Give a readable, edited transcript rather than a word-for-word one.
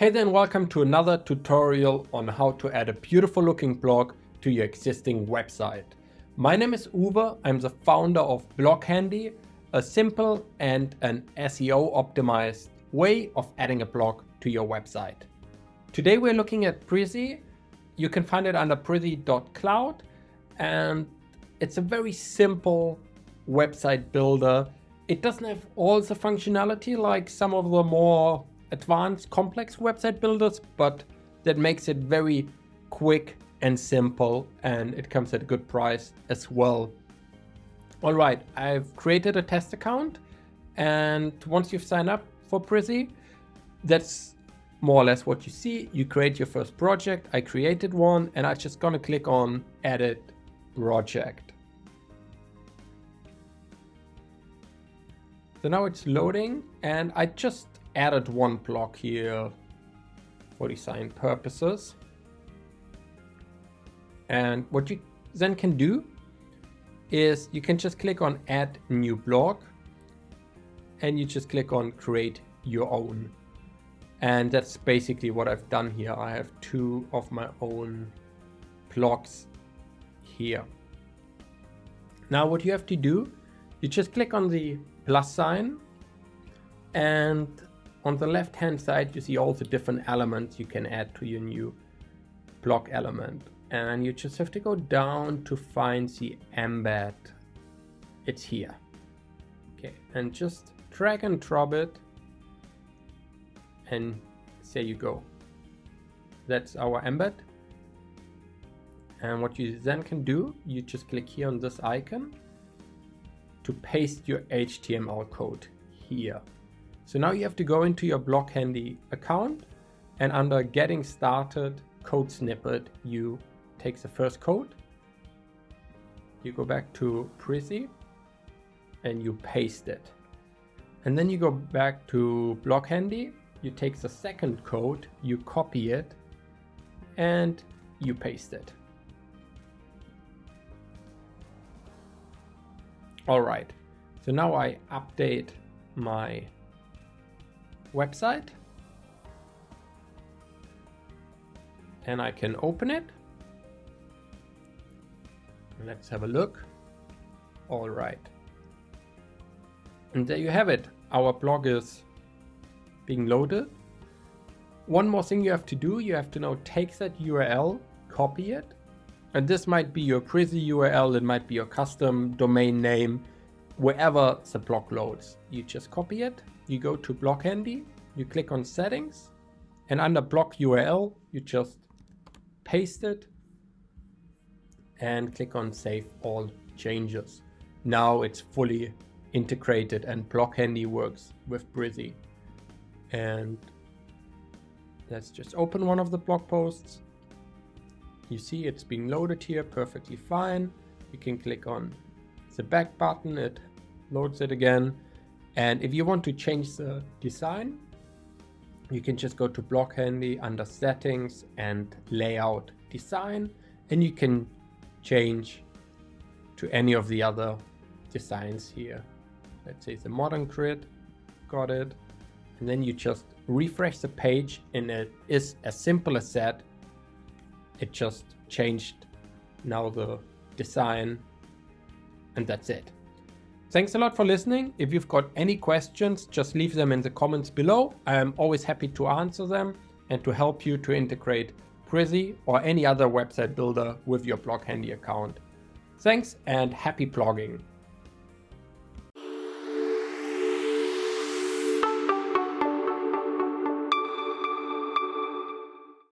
Hey there and welcome to another tutorial on how to add a beautiful looking blog to your existing website. My name is Uwe, I'm the founder of BlogHandy, a simple and an SEO optimized way of adding a blog to your website. Today we're looking at Brizy. You can find it under Brizy.cloud, and it's a very simple website builder. It doesn't have all the functionality like some of the more advanced complex website builders, but that makes it very quick and simple, and it comes at a good price as well. All right, I've created a test account, and once you've signed up for Brizy, that's more or less what you see. You create your first project. I created one, and I'm just gonna click on Edit Project. So now it's loading, and I just added one block here for design purposes. And what you then can do is you can just click on Add New Blog, and you just click on Create Your Own. And that's basically what I've done here. I have two of my own blogs here. Now what you have to do, you just click on the plus sign, and on the left hand side you see all the different elements you can add to your new blog element, and you just have to go down to find the embed. It's here. Okay, and just drag and drop it, and there you go. That's our embed. And what you then can do, you just click here on this icon to paste your HTML code here. So now you have to go into your BlogHandy account, and under Getting Started Code Snippet, you take the first code, you go back to Brizy, and you paste it. And then you go back to BlogHandy, you take the second code, you copy it, and you paste it. All right, so now I update my website, and I can open it. Let's have a look. All right, and there you have it. Our blog is being loaded. One more thing you have to do, you have to now take that URL, copy it, and this might be your Brizy URL, it might be your custom domain name, wherever the blog loads. You just copy it, you go to BlogHandy, you click on Settings, and under Blog URL, you just paste it and click on Save All Changes. Now it's fully integrated, and BlogHandy works with Brizy. And let's just open one of the blog posts. You see it's being loaded here perfectly fine. You can click on the back button, it loads it again. And if you want to change the design, you can just go to BlogHandy under Settings and Layout Design, and you can change to any of the other designs here. Let's say the modern grid, got it. And then you just refresh the page, and it is as simple as that. It just changed now the design, and that's it. Thanks a lot for listening. If you've got any questions, just leave them in the comments below. I am always happy to answer them and to help you to integrate Brizy or any other website builder with your BlogHandy account. Thanks and happy blogging.